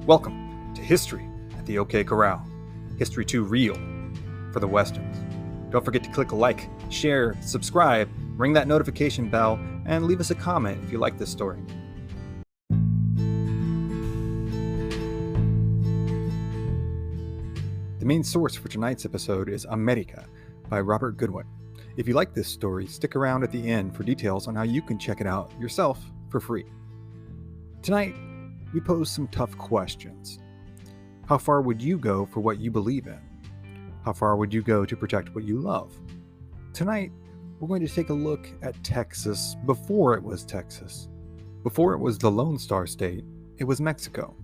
Welcome to History at the OK Corral. History too real for the Westerns. Don't forget to click like, share, subscribe, ring that notification bell, and leave us a comment if you like this story. The main source for tonight's episode is America by Robert Goodwin. If you like this story, stick around at the end for details on how you can check it out yourself for free. Tonight, we pose some tough questions. How far would you go for what you believe in? How far would you go to protect what you love? Tonight, we're going to take a look at Texas before it was Texas. Before it was the Lone Star State, it was Mexico.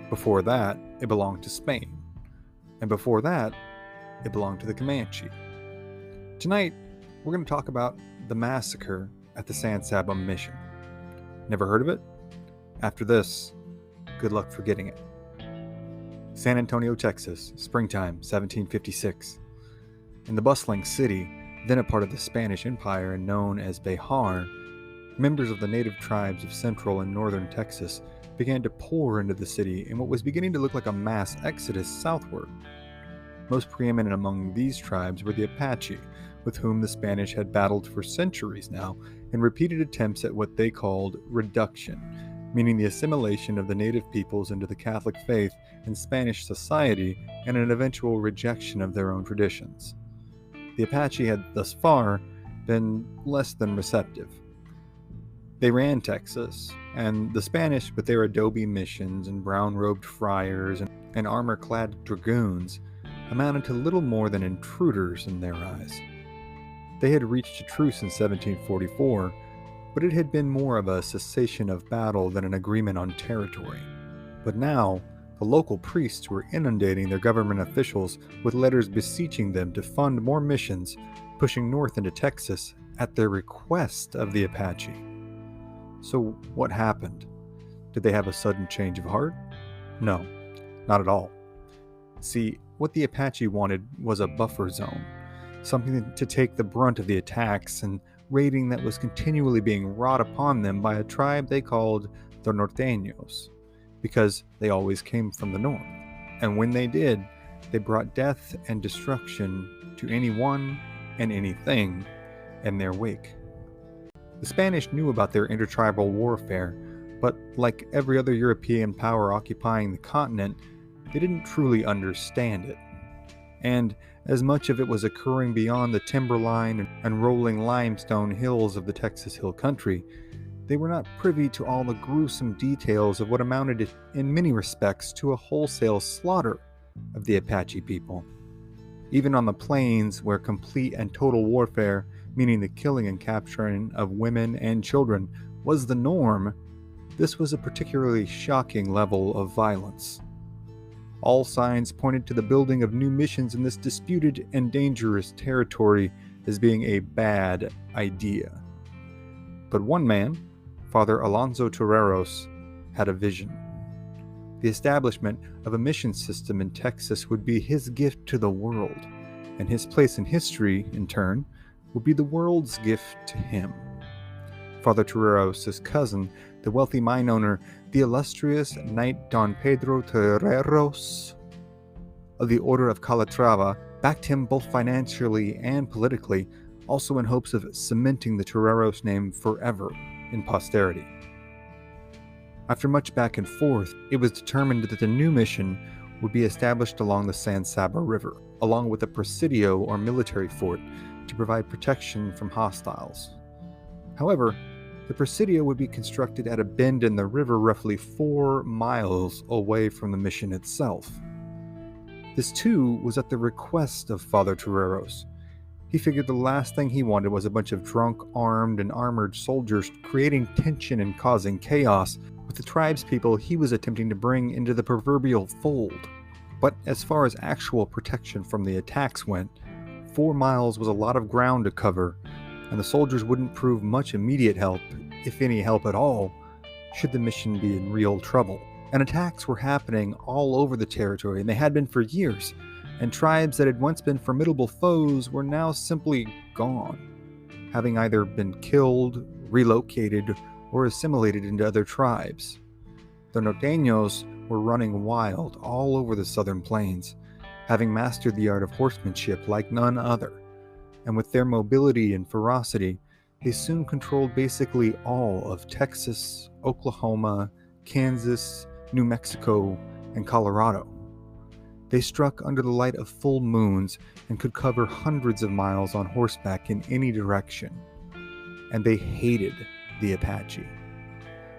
Before that, it belonged to Spain. And before that, it belonged to the Comanche. Tonight, we're going to talk about the massacre at the San Saba mission. Never heard of it? After this, good luck forgetting it. San Antonio, Texas, springtime, 1756. In the bustling city, then a part of the Spanish Empire and known as Bihar, members of the native tribes of central and northern Texas began to pour into the city in what was beginning to look like a mass exodus southward. Most preeminent among these tribes were the Apache, with whom the Spanish had battled for centuries now in repeated attempts at what they called reduction, meaning the assimilation of the native peoples into the Catholic faith and Spanish society and an eventual rejection of their own traditions. The Apache had thus far been less than receptive. They ran Texas, and the Spanish, with their adobe missions and brown-robed friars and armor-clad dragoons, amounted to little more than intruders in their eyes. They had reached a truce in 1744, but it had been more of a cessation of battle than an agreement on territory. But now, the local priests were inundating their government officials with letters beseeching them to fund more missions, pushing north into Texas at their request of the Apache. So what happened? Did they have a sudden change of heart? No, not at all. See, what the Apache wanted was a buffer zone, something to take the brunt of the attacks and raiding that was continually being wrought upon them by a tribe they called the Norteños, because they always came from the north, and when they did, they brought death and destruction to anyone and anything in their wake. The Spanish knew about their intertribal warfare, but like every other European power occupying the continent, they didn't truly understand it. And as much of it was occurring beyond the timberline and rolling limestone hills of the Texas Hill Country, they were not privy to all the gruesome details of what amounted in many respects to a wholesale slaughter of the Apache people. Even on the plains where complete and total warfare, meaning the killing and capturing of women and children, was the norm, this was a particularly shocking level of violence. All signs pointed to the building of new missions in this disputed and dangerous territory as being a bad idea. But one man, Father Alonso Toreros, had a vision. The establishment of a mission system in Texas would be his gift to the world, and his place in history, in turn, would be the world's gift to him. Father Toreros' cousin, the wealthy mine owner, the illustrious Knight Don Pedro Toreros of the Order of Calatrava, backed him both financially and politically, also in hopes of cementing the Toreros name forever in posterity. After much back and forth, it was determined that the new mission would be established along the San Saba River, along with a presidio or military fort to provide protection from hostiles. However, the presidio would be constructed at a bend in the river roughly 4 miles away from the mission itself. This too was at the request of Father Toreros. He figured the last thing he wanted was a bunch of drunk, armed, and armored soldiers creating tension and causing chaos with the tribespeople he was attempting to bring into the proverbial fold. But as far as actual protection from the attacks went, 4 miles was a lot of ground to cover, and the soldiers wouldn't prove much immediate help, if any help at all, should the mission be in real trouble. And attacks were happening all over the territory, and they had been for years, and tribes that had once been formidable foes were now simply gone, having either been killed, relocated, or assimilated into other tribes. The Norteños were running wild all over the southern plains, having mastered the art of horsemanship like none other, and with their mobility and ferocity, they soon controlled basically all of Texas, Oklahoma, Kansas, New Mexico, and Colorado. They struck under the light of full moons and could cover hundreds of miles on horseback in any direction. And they hated the Apache.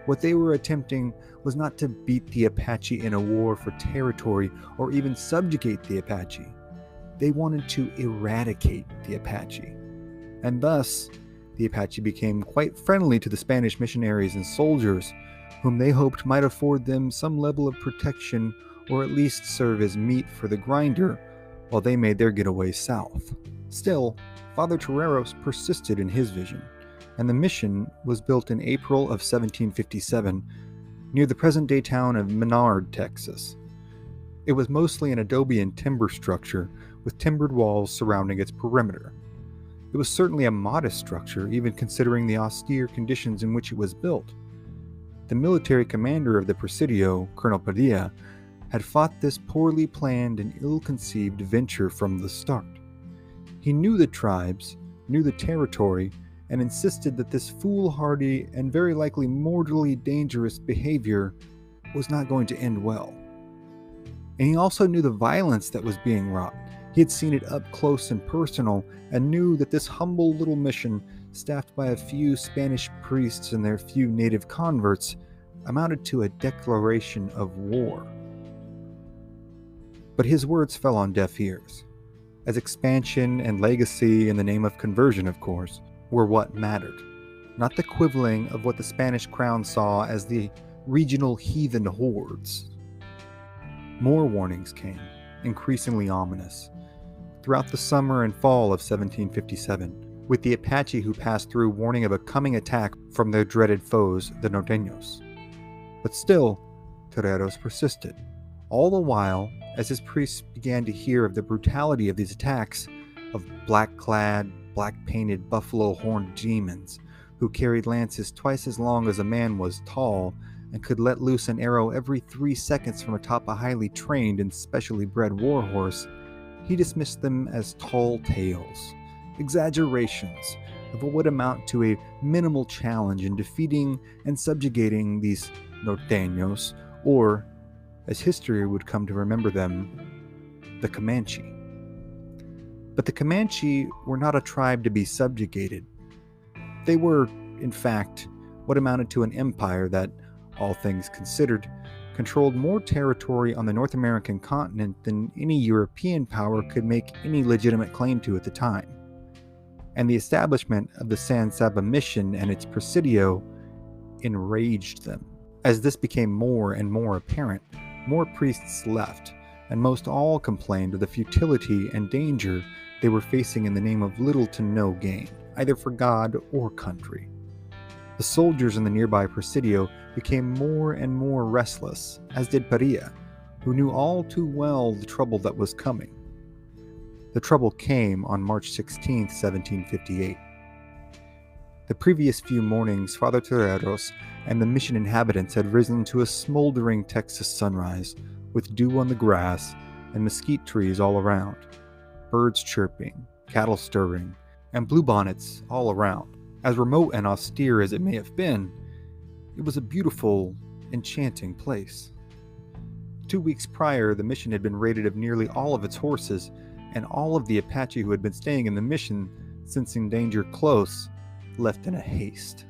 What they were attempting was not to beat the Apache in a war for territory or even subjugate the Apache. They wanted to eradicate the Apache. And thus, the Apache became quite friendly to the Spanish missionaries and soldiers, whom they hoped might afford them some level of protection or at least serve as meat for the grinder while they made their getaway south. Still, Father Toreros persisted in his vision, and the mission was built in April of 1757 near the present-day town of Menard, Texas. It was mostly an adobe and timber structure with timbered walls surrounding its perimeter. It was certainly a modest structure, even considering the austere conditions in which it was built. The military commander of the Presidio, Colonel Padilla, had fought this poorly planned and ill-conceived venture from the start. He knew the tribes, knew the territory, and insisted that this foolhardy and very likely mortally dangerous behavior was not going to end well. And he also knew the violence that was being wrought. He had seen it up close and personal, and knew that this humble little mission, staffed by a few Spanish priests and their few native converts, amounted to a declaration of war. But his words fell on deaf ears, as expansion and legacy in the name of conversion, of course, were what mattered, not the quibbling of what the Spanish crown saw as the regional heathen hordes. More warnings came, increasingly ominous, throughout the summer and fall of 1757, with the Apache who passed through warning of a coming attack from their dreaded foes, the Norteños. But still, Toreros persisted, all the while as his priests began to hear of the brutality of these attacks, of black-clad, black-painted buffalo-horned demons who carried lances twice as long as a man was tall and could let loose an arrow every 3 seconds from atop a highly trained and specially bred warhorse. He dismissed them as tall tales, exaggerations of what would amount to a minimal challenge in defeating and subjugating these Norteños, or, as history would come to remember them, the Comanche. But the Comanche were not a tribe to be subjugated. They were, in fact, what amounted to an empire that, all things considered, controlled more territory on the North American continent than any European power could make any legitimate claim to at the time. And the establishment of the San Saba mission and its Presidio enraged them. As this became more and more apparent, more priests left, and most all complained of the futility and danger they were facing in the name of little to no gain, either for God or country. The soldiers in the nearby Presidio became more and more restless, as did Padilla, who knew all too well the trouble that was coming. The trouble came on March 16, 1758. The previous few mornings, Father Toreros and the mission inhabitants had risen to a smoldering Texas sunrise, with dew on the grass and mesquite trees all around, birds chirping, cattle stirring, and bluebonnets all around. As remote and austere as it may have been, it was a beautiful, enchanting place. 2 weeks prior, the mission had been raided of nearly all of its horses, and all of the Apache who had been staying in the mission, sensing danger close, left in a haste.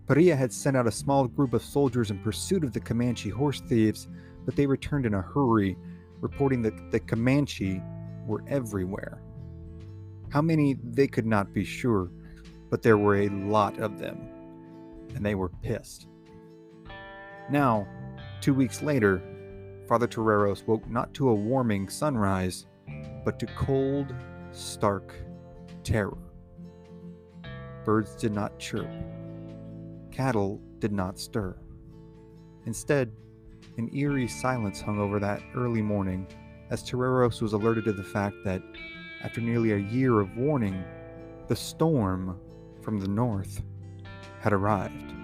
Padilla had sent out a small group of soldiers in pursuit of the Comanche horse thieves, but they returned in a hurry, reporting that the Comanche were everywhere. How many, they could not be sure, but there were a lot of them, and they were pissed. Now, 2 weeks later, Father Toreros woke not to a warming sunrise, but to cold, stark terror. Birds did not chirp. Cattle did not stir. Instead, an eerie silence hung over that early morning as Toreros was alerted to the fact that, after nearly a year of warning, the storm from the north had arrived.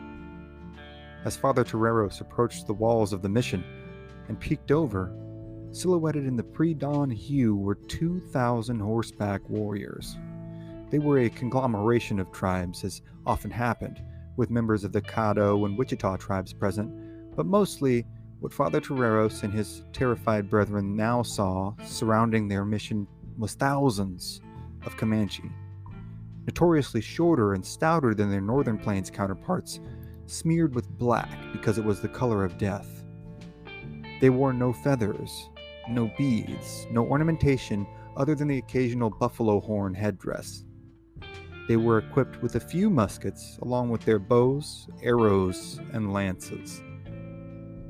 As Father Toreros approached the walls of the mission, and peeked over, silhouetted in the pre-dawn hue were 2,000 horseback warriors. They were a conglomeration of tribes, as often happened, with members of the Caddo and Wichita tribes present, but mostly what Father Toreros and his terrified brethren now saw surrounding their mission was thousands of Comanche, notoriously shorter and stouter than their northern plains counterparts, smeared with black because it was the color of death. They wore no feathers, no beads, no ornamentation other than the occasional buffalo horn headdress. They were equipped with a few muskets, along with their bows, arrows, and lances.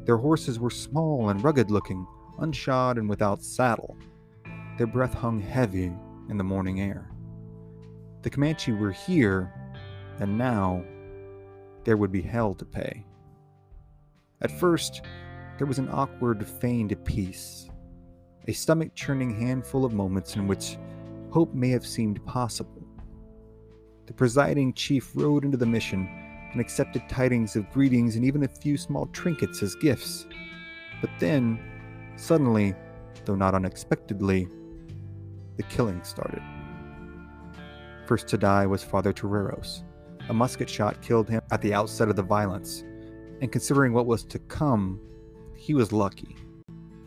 Their horses were small and rugged-looking, unshod and without saddle. Their breath hung heavy in the morning air. The Comanche were here, and now there would be hell to pay. At first, there was an awkward, feigned peace, a stomach-churning handful of moments in which hope may have seemed possible. The presiding chief rode into the mission and accepted tidings of greetings and even a few small trinkets as gifts. But then, suddenly, though not unexpectedly, the killing started. First to die was Father Toreros. A musket shot killed him at the outset of the violence, and considering what was to come, he was lucky.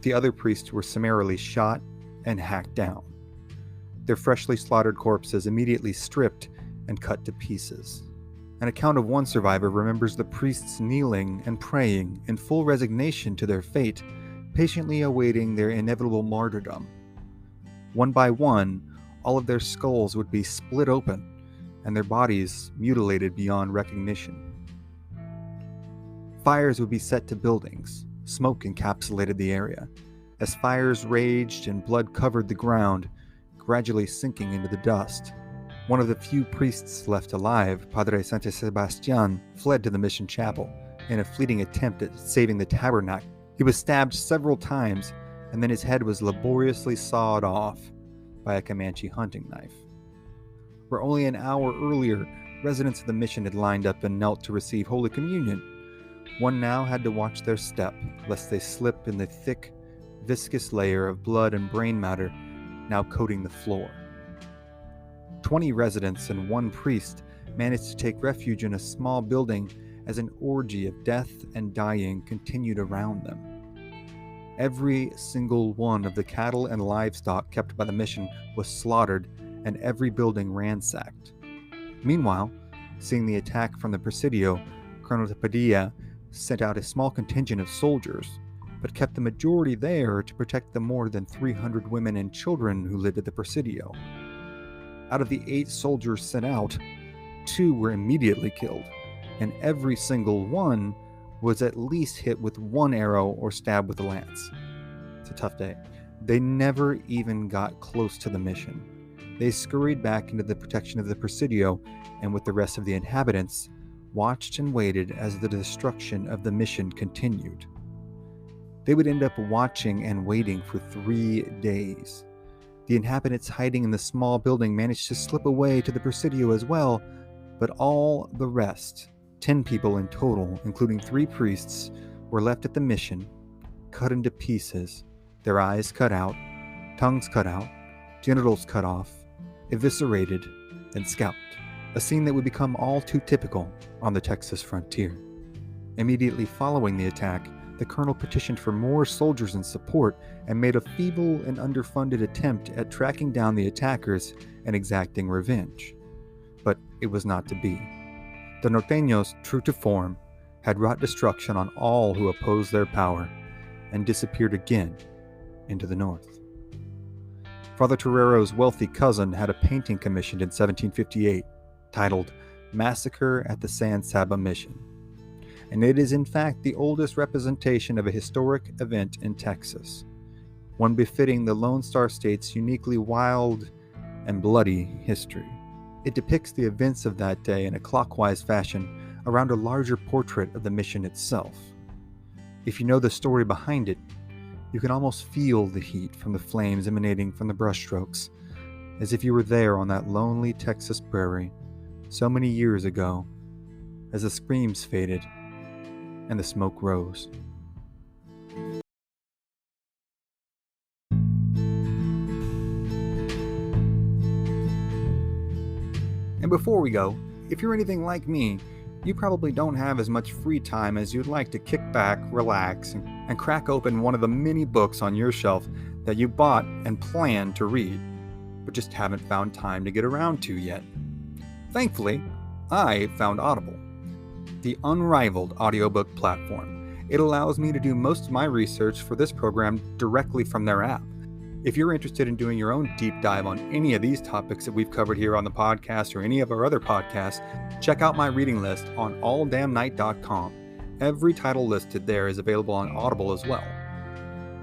The other priests were summarily shot and hacked down, their freshly slaughtered corpses immediately stripped and cut to pieces. An account of one survivor remembers the priests kneeling and praying in full resignation to their fate, patiently awaiting their inevitable martyrdom. One by one, all of their skulls would be split open and their bodies mutilated beyond recognition. Fires would be set to buildings. Smoke encapsulated the area. As fires raged and blood covered the ground, gradually sinking into the dust. One of the few priests left alive, Padre San Sebastian, fled to the mission chapel in a fleeting attempt at saving the tabernacle. He was stabbed several times, and then his head was laboriously sawed off by a Comanche hunting knife. Where only an hour earlier, residents of the mission had lined up and knelt to receive Holy Communion, one now had to watch their step, lest they slip in the thick, viscous layer of blood and brain matter now coating the floor. 20 residents and one priest managed to take refuge in a small building as an orgy of death and dying continued around them. Every single one of the cattle and livestock kept by the mission was slaughtered and every building ransacked. Meanwhile, seeing the attack from the Presidio, Colonel Padilla sent out a small contingent of soldiers, but kept the majority there to protect the more than 300 women and children who lived at the Presidio. Out of the 8 soldiers sent out, 2 were immediately killed, and every single one was at least hit with 1 arrow or stabbed with a lance. It's a tough day. They never even got close to the mission. They scurried back into the protection of the Presidio, and with the rest of the inhabitants, watched and waited as the destruction of the mission continued. They would end up watching and waiting for 3 days. The inhabitants hiding in the small building managed to slip away to the Presidio as well, but all the rest, 10 people in total, including 3 priests, were left at the mission, cut into pieces, their eyes cut out, tongues cut out, genitals cut off, eviscerated, and scalped. A scene that would become all too typical on the Texas frontier. Immediately following the attack, the colonel petitioned for more soldiers and support and made a feeble and underfunded attempt at tracking down the attackers and exacting revenge. But it was not to be. The Norteños, true to form, had wrought destruction on all who opposed their power and disappeared again into the north. Father Torero's wealthy cousin had a painting commissioned in 1758 titled Massacre at the San Saba Mission, and it is in fact the oldest representation of a historic event in Texas, one befitting the Lone Star State's uniquely wild and bloody history. It depicts the events of that day in a clockwise fashion around a larger portrait of the mission itself. If you know the story behind it, you can almost feel the heat from the flames emanating from the brushstrokes, as if you were there on that lonely Texas prairie so many years ago, as the screams faded and the smoke rose. before we go, if you're anything like me, you probably don't have as much free time as you'd like to kick back, relax, and crack open one of the many books on your shelf that you bought and planned to read, but just haven't found time to get around to yet. Thankfully, I found Audible, the unrivaled audiobook platform. It allows me to do most of my research for this program directly from their app. If you're interested in doing your own deep dive on any of these topics that we've covered here on the podcast or any of our other podcasts, check out my reading list on alldamnnight.com. Every title listed there is available on Audible as well.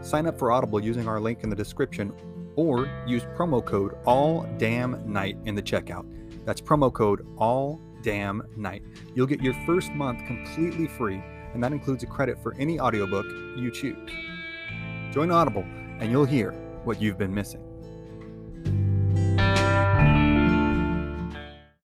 Sign up for Audible using our link in the description or use promo code ALLDAMNNIGHT in the checkout. That's promo code ALLDAMNNIGHT. You'll get your first month completely free, and that includes a credit for any audiobook you choose. Join Audible and you'll hear what you've been missing.